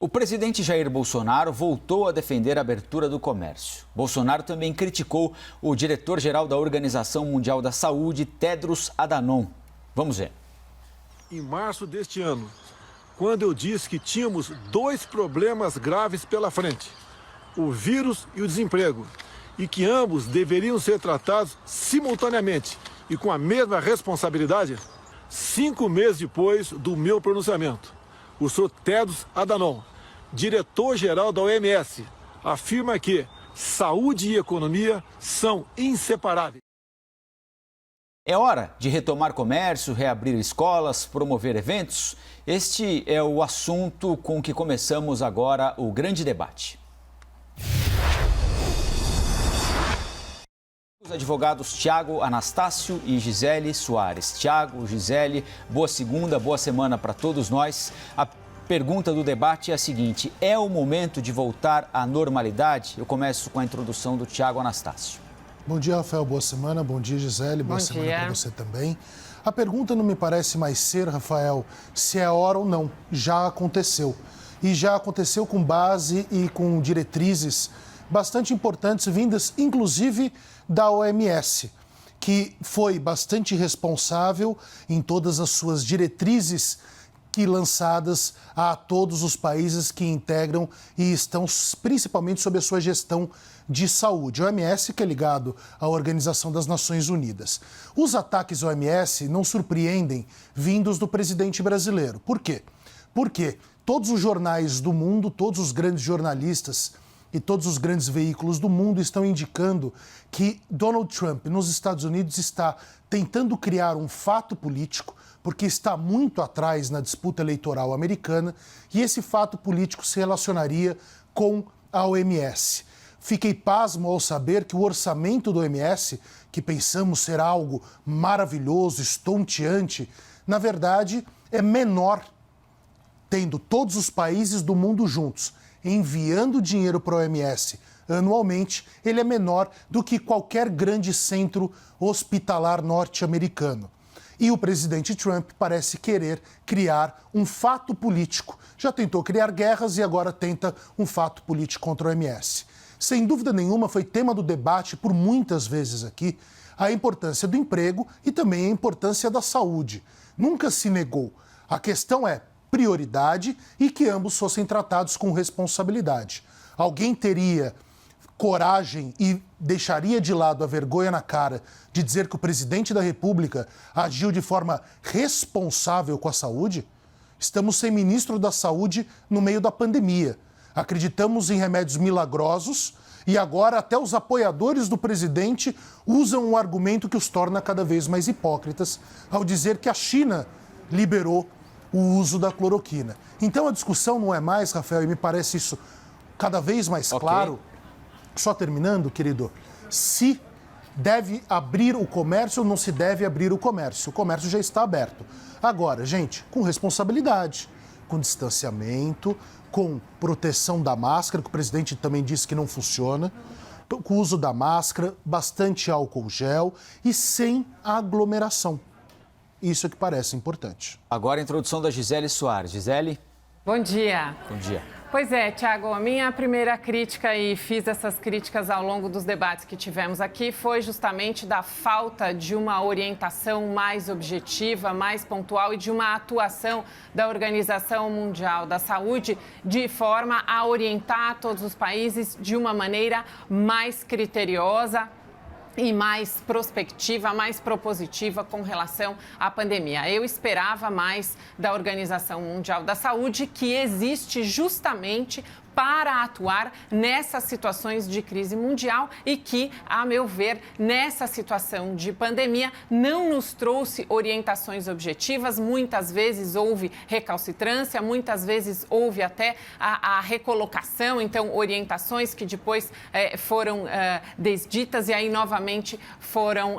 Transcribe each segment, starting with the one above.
O presidente Jair Bolsonaro voltou a defender a abertura do comércio. Bolsonaro também criticou o diretor-geral da Organização Mundial da Saúde, Tedros Adhanom. Vamos ver. Em março deste ano, quando eu disse que tínhamos dois problemas graves pela frente, o vírus e o desemprego, e que ambos deveriam ser tratados simultaneamente e com a mesma responsabilidade, 5 meses depois do meu pronunciamento, o senhor Tedros Adhanom, diretor-geral da OMS, afirma que saúde e economia são inseparáveis. É hora de retomar comércio, reabrir escolas, promover eventos? Este é o assunto com que começamos agora o grande debate. Os advogados Tiago Anastácio e Gisele Soares. Tiago, Gisele, boa segunda, boa semana para todos nós. A pergunta do debate é a seguinte: é o momento de voltar à normalidade? Eu começo com a introdução do Tiago Anastácio. Bom dia, Rafael, boa semana. Bom dia, Gisele, boa semana para você também. A pergunta não me parece mais ser, Rafael, se é hora ou não. Já aconteceu. E já aconteceu com base e com diretrizes bastante importantes, vindas inclusive da OMS, que foi bastante responsável em todas as suas diretrizes que lançadas a todos os países que integram e estão principalmente sob a sua gestão de saúde. A OMS, que é ligado à Organização das Nações Unidas. Os ataques à OMS não surpreendem vindos do presidente brasileiro. Por quê? Porque todos os jornais do mundo, todos os grandes jornalistas e todos os grandes veículos do mundo estão indicando que Donald Trump, nos Estados Unidos, está tentando criar um fato político, porque está muito atrás na disputa eleitoral americana, e esse fato político se relacionaria com a OMS. Fiquei pasmo ao saber que o orçamento do OMS, que pensamos ser algo maravilhoso, estonteante, na verdade é menor, tendo todos os países do mundo juntos enviando dinheiro para a OMS anualmente, ele é menor do que qualquer grande centro hospitalar norte-americano. E o presidente Trump parece querer criar um fato político. Já tentou criar guerras e agora tenta um fato político contra a OMS. Sem dúvida nenhuma, foi tema do debate por muitas vezes aqui a importância do emprego e também a importância da saúde. Nunca se negou. A questão é prioridade e que ambos fossem tratados com responsabilidade. Alguém teria coragem e deixaria de lado a vergonha na cara de dizer que o presidente da República agiu de forma responsável com a saúde? Estamos sem ministro da Saúde no meio da pandemia. Acreditamos em remédios milagrosos e agora até os apoiadores do presidente usam um argumento que os torna cada vez mais hipócritas ao dizer que a China liberou o uso da cloroquina. Então a discussão não é mais, Rafael, e me parece isso cada vez mais claro, só terminando, querido, se deve abrir o comércio ou não se deve abrir o comércio. O comércio já está aberto. Agora, gente, com responsabilidade, com distanciamento, com proteção da máscara, que o presidente também disse que não funciona, com o uso da máscara, bastante álcool gel e sem aglomeração. Isso é que parece importante. Agora a introdução da Gisele Soares. Gisele? Bom dia. Bom dia. Pois é, Tiago, a minha primeira crítica, e fiz essas críticas ao longo dos debates que tivemos aqui, foi justamente da falta de uma orientação mais objetiva, mais pontual e de uma atuação da Organização Mundial da Saúde de forma a orientar todos os países de uma maneira mais criteriosa e mais prospectiva, mais propositiva com relação à pandemia. Eu esperava mais da Organização Mundial da Saúde, que existe justamente para atuar nessas situações de crise mundial e que, a meu ver, nessa situação de pandemia, não nos trouxe orientações objetivas. Muitas vezes houve recalcitrância, muitas vezes houve até a recolocação, então orientações que depois foram desditas e aí novamente foram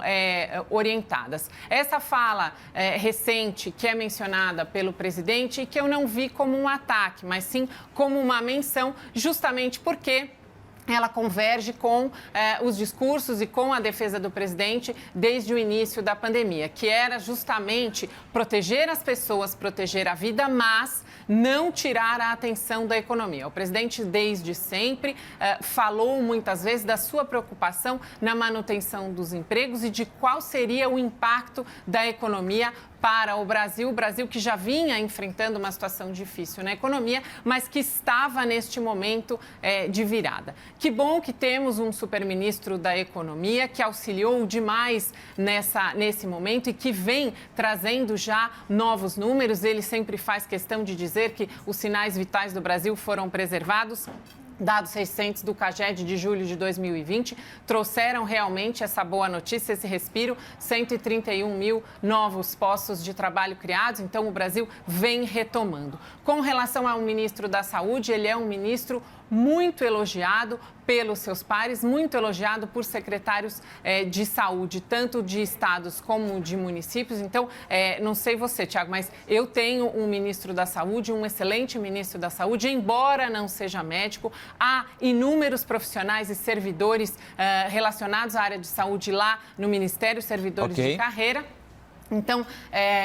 orientadas. Essa fala recente que é mencionada pelo presidente e que eu não vi como um ataque, mas sim como uma menção, justamente porque ela converge com os discursos e com a defesa do presidente desde o início da pandemia, que era justamente proteger as pessoas, proteger a vida, mas não tirar a atenção da economia. O presidente, desde sempre, falou muitas vezes da sua preocupação na manutenção dos empregos e de qual seria o impacto da economia para o Brasil que já vinha enfrentando uma situação difícil na economia, mas que estava neste momento de virada. Que bom que temos um superministro da Economia que auxiliou demais nesse momento e que vem trazendo já novos números. Ele sempre faz questão de dizer que os sinais vitais do Brasil foram preservados. Dados recentes do CAGED de julho de 2020 trouxeram realmente essa boa notícia, esse respiro, 131 mil novos postos de trabalho criados, então o Brasil vem retomando. Com relação ao ministro da Saúde, ele é um ministro muito elogiado pelos seus pares, muito elogiado por secretários de saúde, tanto de estados como de municípios. Então, não sei você, Tiago, mas eu tenho um ministro da Saúde, um excelente ministro da Saúde, embora não seja médico. Há inúmeros profissionais e servidores relacionados à área de saúde lá no Ministério, servidores de carreira. Então,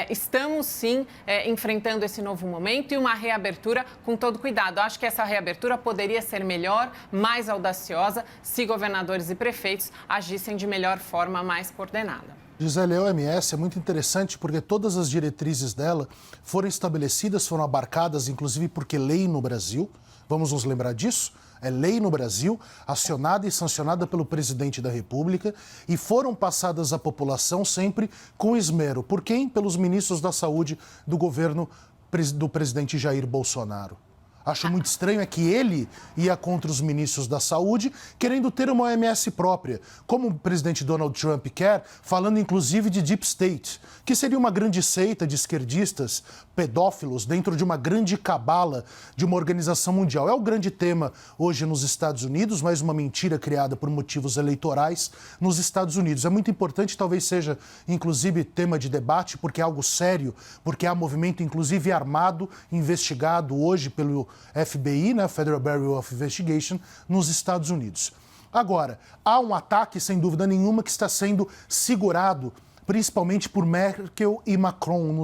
estamos sim enfrentando esse novo momento e uma reabertura com todo cuidado. Acho que essa reabertura poderia ser melhor, mais audaciosa, se governadores e prefeitos agissem de melhor forma, mais coordenada. Gisele, a OMS é muito interessante porque todas as diretrizes dela foram estabelecidas, foram abarcadas, inclusive porque lei no Brasil, vamos nos lembrar disso? É lei no Brasil, acionada e sancionada pelo presidente da República e foram passadas à população sempre com esmero. Por quem? Pelos ministros da Saúde do governo do presidente Jair Bolsonaro. Acho muito estranho é que ele ia contra os ministros da Saúde, querendo ter uma OMS própria, como o presidente Donald Trump quer, falando inclusive de Deep State, que seria uma grande seita de esquerdistas pedófilos dentro de uma grande cabala de uma organização mundial. É o grande tema hoje nos Estados Unidos, mais uma mentira criada por motivos eleitorais nos Estados Unidos. É muito importante, talvez seja inclusive tema de debate, porque é algo sério, porque há movimento inclusive armado, investigado hoje pelo FBI, né, Federal Bureau of Investigation, nos Estados Unidos. Agora, há um ataque, sem dúvida nenhuma, que está sendo segurado, principalmente por Merkel e Macron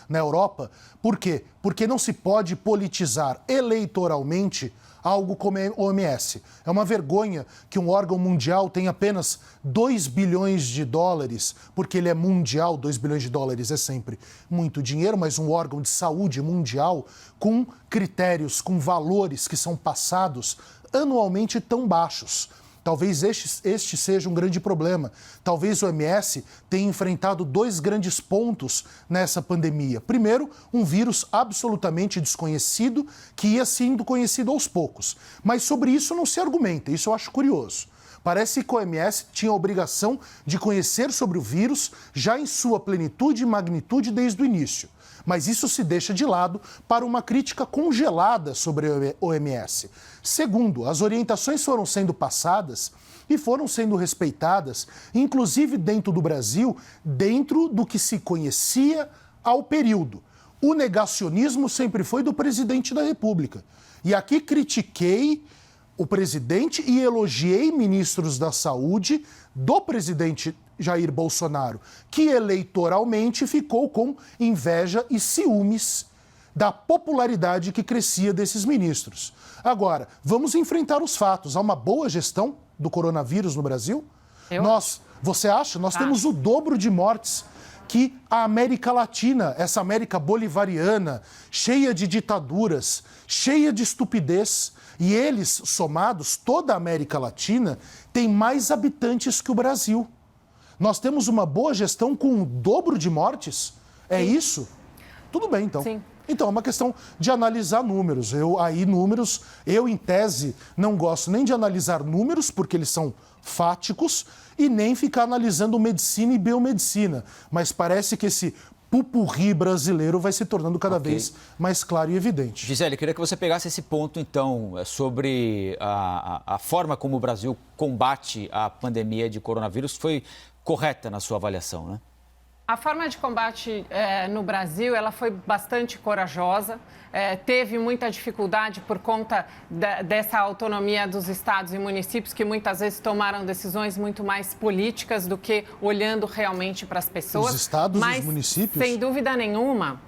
na Europa. Por quê? Porque não se pode politizar eleitoralmente algo como a OMS. É uma vergonha que um órgão mundial tenha apenas 2 bilhões de dólares, porque ele é mundial, 2 bilhões de dólares é sempre muito dinheiro, mas um órgão de saúde mundial com critérios, com valores que são passados anualmente tão baixos. Talvez este seja um grande problema. Talvez o OMS tenha enfrentado 2 grandes pontos nessa pandemia. Primeiro, um vírus absolutamente desconhecido, que ia sendo conhecido aos poucos. Mas sobre isso não se argumenta, isso eu acho curioso. Parece que a OMS tinha a obrigação de conhecer sobre o vírus já em sua plenitude e magnitude desde o início. Mas isso se deixa de lado para uma crítica congelada sobre a OMS. Segundo, as orientações foram sendo passadas e foram sendo respeitadas, inclusive dentro do Brasil, dentro do que se conhecia ao período. O negacionismo sempre foi do presidente da República. E aqui critiquei o presidente e elogiei ministros da saúde do presidente Jair Bolsonaro, que eleitoralmente ficou com inveja e ciúmes da popularidade que crescia desses ministros. Agora, vamos enfrentar os fatos. Há uma boa gestão do coronavírus no Brasil? Você acha? Nós temos o dobro de mortes que a América Latina, essa América bolivariana, cheia de ditaduras, cheia de estupidez. E eles, somados, toda a América Latina, tem mais habitantes que o Brasil. Nós temos uma boa gestão com o dobro de mortes? É isso? Tudo bem, então. Sim. Então, é uma questão de analisar números. Eu, em tese, não gosto nem de analisar números, porque eles são fáticos, e nem ficar analisando medicina e biomedicina. Mas parece que esse pupurri brasileiro vai se tornando cada vez mais claro e evidente. Gisele, eu queria que você pegasse esse ponto, então, sobre a forma como o Brasil combate a pandemia de coronavírus. Foi correta na sua avaliação, né? A forma de combate no Brasil, ela foi bastante corajosa, teve muita dificuldade por conta dessa autonomia dos estados e municípios, que muitas vezes tomaram decisões muito mais políticas do que olhando realmente para as pessoas. Os estados e os municípios? Sem dúvida nenhuma.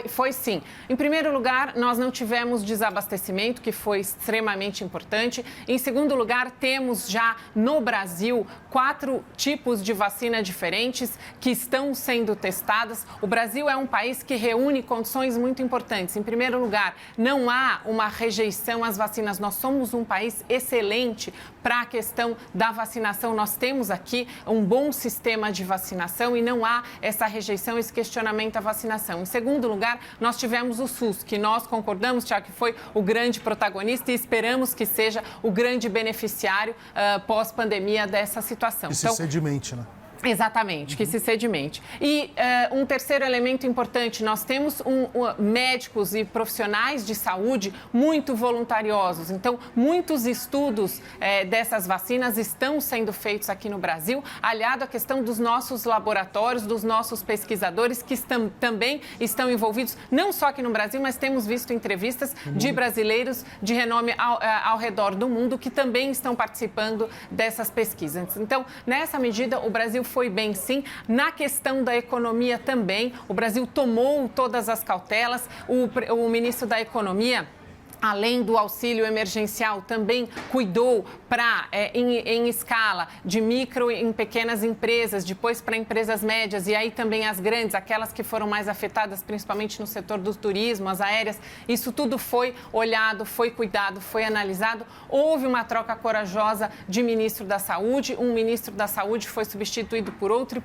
Foi sim. Em primeiro lugar, nós não tivemos desabastecimento, que foi extremamente importante. Em segundo lugar, temos já no Brasil 4 tipos de vacina diferentes que estão sendo testadas. O Brasil é um país que reúne condições muito importantes. Em primeiro lugar, não há uma rejeição às vacinas. Nós somos um país excelente para a questão da vacinação. Nós temos aqui um bom sistema de vacinação e não há essa rejeição, esse questionamento à vacinação. Em segundo lugar, nós tivemos o SUS, que nós concordamos, Tiago, que foi o grande protagonista e esperamos que seja o grande beneficiário pós-pandemia dessa situação. Que se sedimente, né? Exatamente, que se sedimente. E um terceiro elemento importante, nós temos médicos e profissionais de saúde muito voluntariosos. Então, muitos estudos dessas vacinas estão sendo feitos aqui no Brasil, aliado à questão dos nossos laboratórios, dos nossos pesquisadores, que também estão envolvidos, não só aqui no Brasil, mas temos visto entrevistas de brasileiros de renome ao redor do mundo que também estão participando dessas pesquisas. Então, nessa medida, o Brasil foi bem, sim. Na questão da economia também, o Brasil tomou todas as cautelas. O ministro da Economia, além do auxílio emergencial, também cuidou em escala de micro e pequenas empresas, depois para empresas médias e aí também as grandes, aquelas que foram mais afetadas, principalmente no setor do turismo, as aéreas. Isso tudo foi olhado, foi cuidado, foi analisado. Houve uma troca corajosa de ministro da Saúde. Um ministro da Saúde foi substituído por outro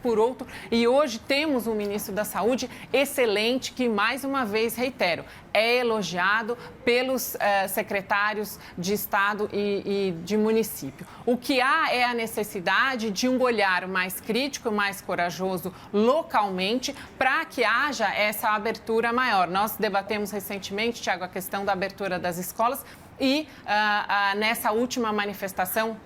e hoje temos um ministro da Saúde excelente que, mais uma vez, reitero, é elogiado pelos secretários de Estado e de município. O que há é a necessidade de um olhar mais crítico, mais corajoso localmente, para que haja essa abertura maior. Nós debatemos recentemente, Tiago, a questão da abertura das escolas e nessa última manifestação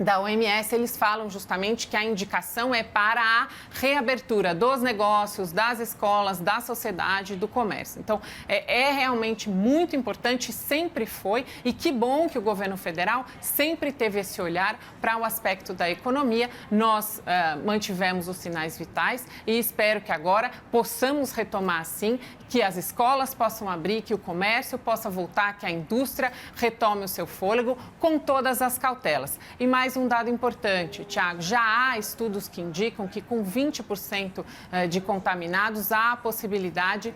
da OMS, eles falam justamente que a indicação é para a reabertura dos negócios, das escolas, da sociedade, do comércio. Então, é realmente muito importante, sempre foi, e que bom que o governo federal sempre teve esse olhar para o aspecto da economia. Nós mantivemos os sinais vitais e espero que agora possamos retomar, sim, que as escolas possam abrir, que o comércio possa voltar, que a indústria retome o seu fôlego com todas as cautelas. E mais um dado importante, Tiago, já há estudos que indicam que com 20% de contaminados há a possibilidade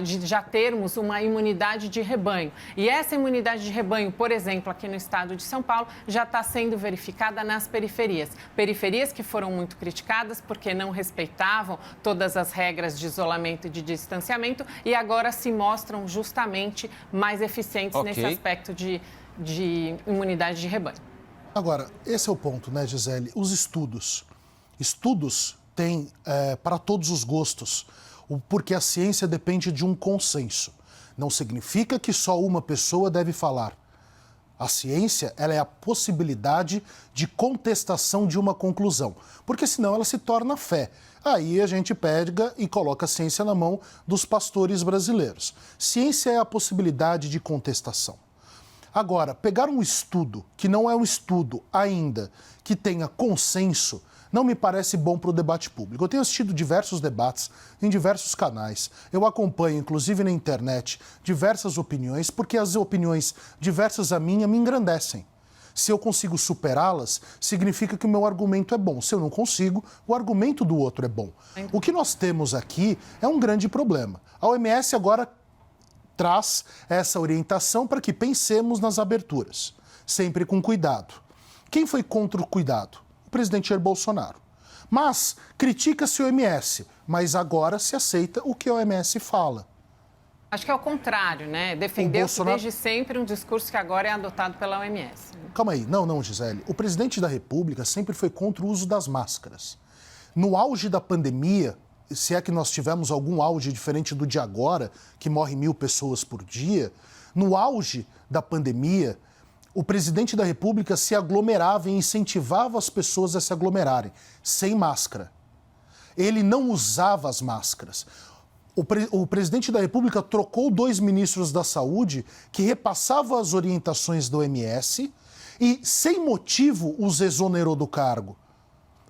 de já termos uma imunidade de rebanho. E essa imunidade de rebanho, por exemplo, aqui no estado de São Paulo, já está sendo verificada nas periferias. Periferias que foram muito criticadas porque não respeitavam todas as regras de isolamento e de distanciamento e agora se mostram justamente mais eficientes nesse aspecto de imunidade de rebanho. Agora, esse é o ponto, né, Gisele? Os estudos. Estudos têm para todos os gostos, porque a ciência depende de um consenso. Não significa que só uma pessoa deve falar. A ciência, ela é a possibilidade de contestação de uma conclusão, porque senão ela se torna fé. Aí a gente pega e coloca a ciência na mão dos pastores brasileiros. Ciência é a possibilidade de contestação. Agora, pegar um estudo que não é um estudo ainda, que tenha consenso, não me parece bom para o debate público. Eu tenho assistido diversos debates em diversos canais. Eu acompanho, inclusive na internet, diversas opiniões, porque as opiniões diversas à minha me engrandecem. Se eu consigo superá-las, significa que o meu argumento é bom. Se eu não consigo, o argumento do outro é bom. O que nós temos aqui é um grande problema. A OMS agora traz essa orientação para que pensemos nas aberturas, sempre com cuidado. Quem foi contra o cuidado? O presidente Jair Bolsonaro. Mas critica-se o OMS, mas agora se aceita o que a OMS fala. Acho que é o contrário, né? Defendeu-se desde sempre um discurso que agora é adotado pela OMS. Calma aí, não, Gisele. O presidente da República sempre foi contra o uso das máscaras. No auge da pandemia, se é que nós tivemos algum auge diferente do de agora, que morre 1.000 pessoas por dia, no auge da pandemia, o presidente da República se aglomerava e incentivava as pessoas a se aglomerarem, sem máscara. Ele não usava as máscaras. O presidente da República trocou 2 ministros da Saúde que repassavam as orientações da OMS e, sem motivo, os exonerou do cargo.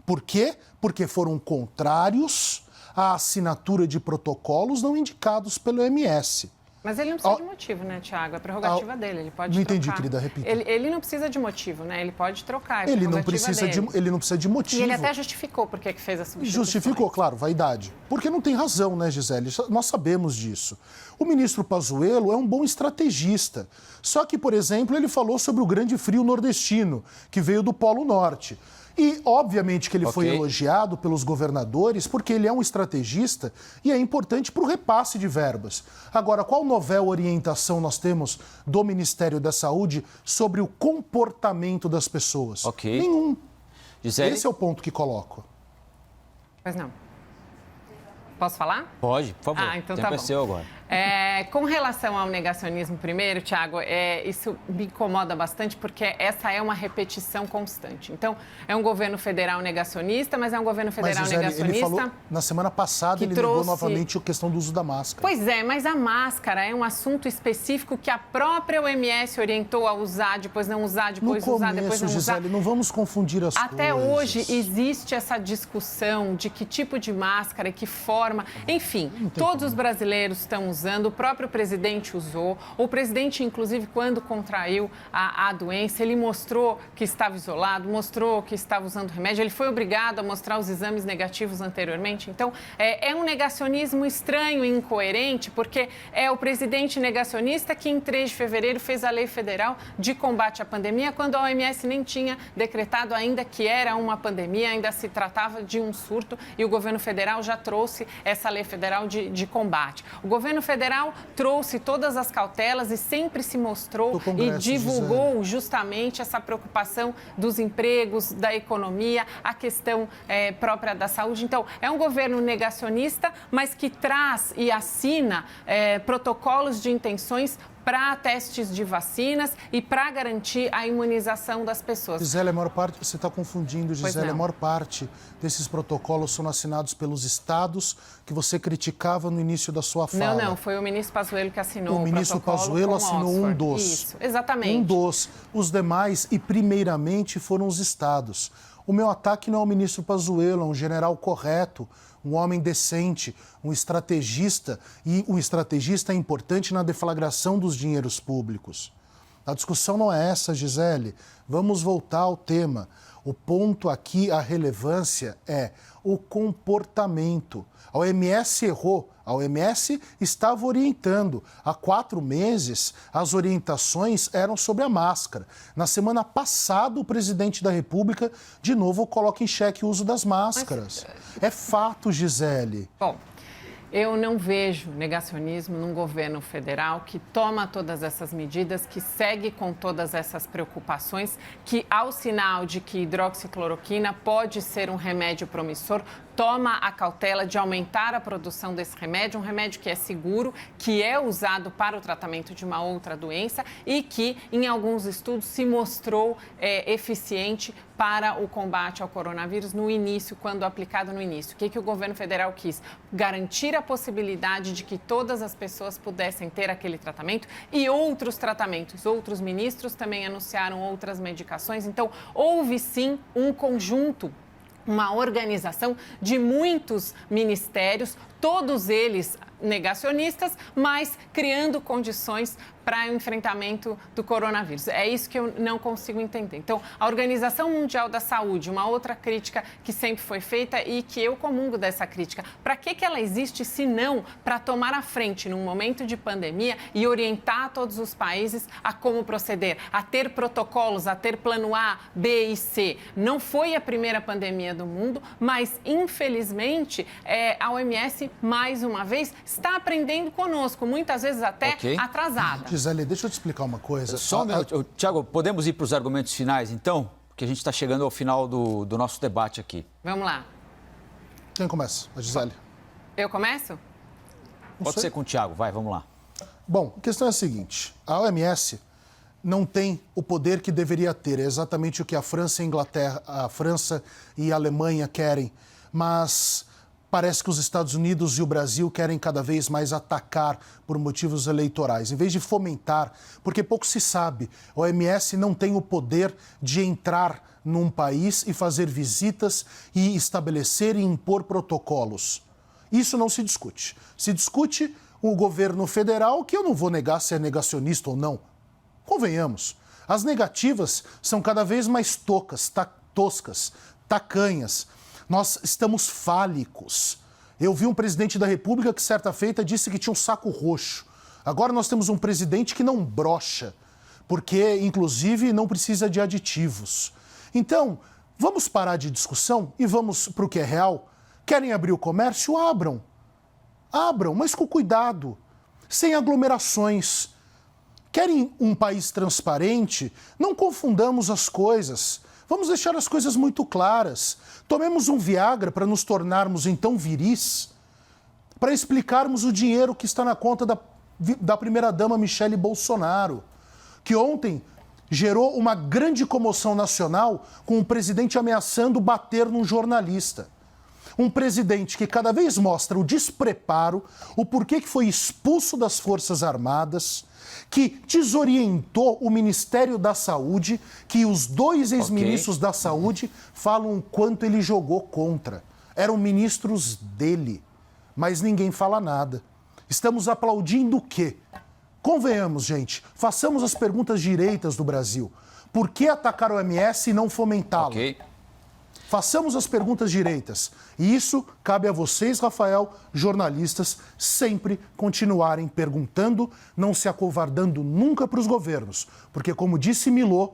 Por quê? Porque foram contrários à assinatura de protocolos não indicados pelo OMS. Mas ele não precisa de motivo, né, Tiago? É prerrogativa dele, ele pode trocar. Não entendi, querida, repita. Ele não precisa de motivo, né? Ele pode trocar, ele não precisa de motivo. E ele até justificou por que fez a substituição. Justificou, claro, vaidade. Porque não tem razão, né, Gisele? Nós sabemos disso. O ministro Pazuello é um bom estrategista. Só que, por exemplo, ele falou sobre o grande frio nordestino, que veio do Polo Norte. E, obviamente, que ele foi elogiado pelos governadores porque ele é um estrategista e é importante para o repasse de verbas. Agora, qual nova orientação nós temos do Ministério da Saúde sobre o comportamento das pessoas? Nenhum. Gisele? Esse é o ponto que coloco. Pois não. Posso falar? Pode, por favor. Então tá bom. Seu agora. Com relação ao negacionismo primeiro, Tiago, isso me incomoda bastante porque essa é uma repetição constante. Então, é um governo federal negacionista, mas é um governo federal negacionista... Ele falou, na semana passada, ele negou novamente a questão do uso da máscara. Pois é, mas a máscara é um assunto específico que a própria OMS orientou a usar, depois não usar, depois usar, depois não usar. Gisele, não vamos confundir as coisas. Até hoje existe essa discussão de que tipo de máscara e que forma. Enfim, todos os brasileiros estão usando, o próprio presidente usou. O presidente, inclusive, quando contraiu a doença, ele mostrou que estava isolado, mostrou que estava usando remédio, ele foi obrigado a mostrar os exames negativos anteriormente. Então, é um negacionismo estranho e incoerente, porque é o presidente negacionista que, em 3 de fevereiro, fez a lei federal de combate à pandemia, quando a OMS nem tinha decretado ainda que era uma pandemia, ainda se tratava de um surto, e o governo federal já trouxe essa lei federal de combate. O governo federal trouxe todas as cautelas e sempre se mostrou e divulgou justamente essa preocupação dos empregos, da economia, a questão própria da saúde. Então, é um governo negacionista, mas que traz e assina protocolos de intenções para testes de vacinas e para garantir a imunização das pessoas. Gisele, a maior parte, você está confundindo, Gisele, a maior parte desses protocolos são assinados pelos estados que você criticava no início da sua fala. Não, foi o ministro Pazuello que assinou o protocolo. O ministro Pazuello assinou um dos. Isso, exatamente. Um dos. Os demais, e primeiramente, foram os estados. O meu ataque não é ao ministro Pazuello, é um general correto, um homem decente, um estrategista, e um estrategista é importante na deflagração dos dinheiros públicos. A discussão não é essa, Gisele. Vamos voltar ao tema. O ponto aqui, a relevância é o comportamento. A OMS errou. A OMS estava orientando. Há 4 meses, as orientações eram sobre a máscara. Na semana passada, o presidente da República, de novo, coloca em xeque o uso das máscaras. É fato, Gisele. Bom, eu não vejo negacionismo num governo federal que toma todas essas medidas, que segue com todas essas preocupações, que, ao sinal de que hidroxicloroquina pode ser um remédio promissor, toma a cautela de aumentar a produção desse remédio, um remédio que é seguro, que é usado para o tratamento de uma outra doença e que, em alguns estudos, se mostrou eficiente para o combate ao coronavírus no início, quando aplicado no início. O que o governo federal quis? Garantir a possibilidade de que todas as pessoas pudessem ter aquele tratamento e outros tratamentos. Outros ministros também anunciaram outras medicações. Então, houve sim um conjunto, uma organização de muitos ministérios, todos eles negacionistas, mas criando condições para o enfrentamento do coronavírus. É isso que eu não consigo entender. Então, a Organização Mundial da Saúde, uma outra crítica que sempre foi feita e que eu comungo dessa crítica. Para que ela existe, se não para tomar a frente num momento de pandemia e orientar todos os países a como proceder, a ter protocolos, a ter plano A, B e C. Não foi a primeira pandemia do mundo, mas, infelizmente, a OMS, mais uma vez, está aprendendo conosco, muitas vezes até atrasada. Gisele, deixa eu te explicar uma coisa. Tiago, podemos ir para os argumentos finais, então? Porque a gente está chegando ao final do nosso debate aqui. Vamos lá. Quem começa? A Gisele. Eu começo? Pode ser com o Tiago, vamos lá. Bom, a questão é a seguinte. A OMS não tem o poder que deveria ter. É exatamente o que a França e a Alemanha querem. Mas parece que os Estados Unidos e o Brasil querem cada vez mais atacar por motivos eleitorais, em vez de fomentar, porque pouco se sabe. A OMS não tem o poder de entrar num país e fazer visitas e estabelecer e impor protocolos. Isso não se discute. Se discute o governo federal, que eu não vou negar se é negacionista ou não. Convenhamos, as negativas são cada vez mais toscas, tacanhas. Nós estamos fálicos. Eu vi um presidente da República que, certa feita, disse que tinha um saco roxo. Agora nós temos um presidente que não brocha, porque, inclusive, não precisa de aditivos. Então, vamos parar de discussão e vamos para o que é real? Querem abrir o comércio? Abram. Abram, mas com cuidado, sem aglomerações. Querem um país transparente? Não confundamos as coisas. Vamos deixar as coisas muito claras. Tomemos um Viagra para nos tornarmos então viris, para explicarmos o dinheiro que está na conta da primeira-dama Michele Bolsonaro, que ontem gerou uma grande comoção nacional com o presidente ameaçando bater num jornalista. Um presidente que cada vez mostra o despreparo, o porquê que foi expulso das Forças Armadas, que desorientou o Ministério da Saúde, que os dois ex-ministros da Saúde falam o quanto ele jogou contra. Eram ministros dele, mas ninguém fala nada. Estamos aplaudindo o quê? Convenhamos, gente, façamos as perguntas direitas do Brasil. Por que atacar o OMS e não fomentá-lo? Façamos as perguntas direitas. E isso cabe a vocês, Rafael, jornalistas, sempre continuarem perguntando, não se acovardando nunca para os governos. Porque, como disse Milô,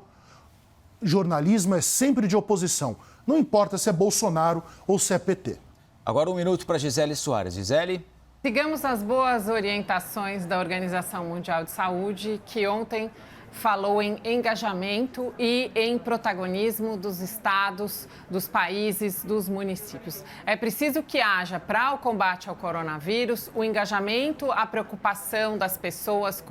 jornalismo é sempre de oposição. Não importa se é Bolsonaro ou se é PT. Agora 1 minuto para Gisele Soares. Gisele? Sigamos as boas orientações da Organização Mundial de Saúde, que ontem falou em engajamento e em protagonismo dos estados, dos países, dos municípios. É preciso que haja, para o combate ao coronavírus, o engajamento, a preocupação das pessoas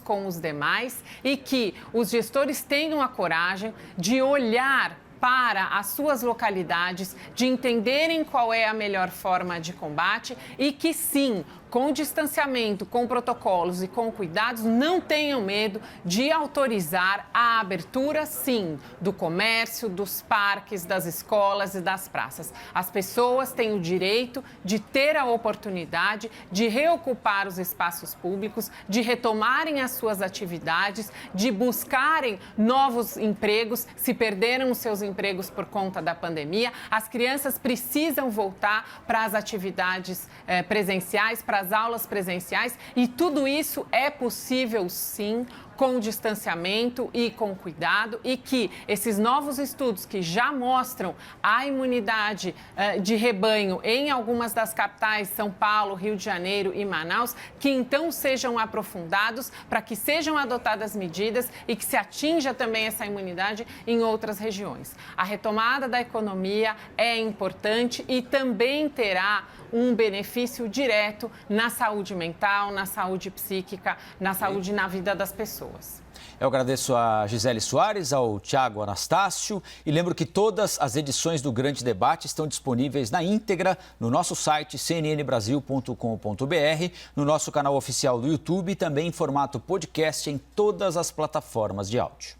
com os demais e que os gestores tenham a coragem de olhar para as suas localidades, de entenderem qual é a melhor forma de combate e que, sim, com distanciamento, com protocolos e com cuidados, não tenham medo de autorizar a abertura, sim, do comércio, dos parques, das escolas e das praças. As pessoas têm o direito de ter a oportunidade de reocupar os espaços públicos, de retomarem as suas atividades, de buscarem novos empregos, se perderam os seus empregos por conta da pandemia. As crianças precisam voltar para as atividades presenciais, para as aulas presenciais, e tudo isso é possível, sim, com distanciamento e com cuidado, e que esses novos estudos que já mostram a imunidade de rebanho em algumas das capitais, São Paulo, Rio de Janeiro e Manaus, que então sejam aprofundados para que sejam adotadas medidas e que se atinja também essa imunidade em outras regiões. A retomada da economia é importante e também terá um benefício direto na saúde mental, na saúde psíquica, na saúde na vida das pessoas. Eu agradeço a Gisele Soares, ao Thiago Anastácio e lembro que todas as edições do Grande Debate estão disponíveis na íntegra no nosso site cnnbrasil.com.br, no nosso canal oficial do YouTube e também em formato podcast em todas as plataformas de áudio.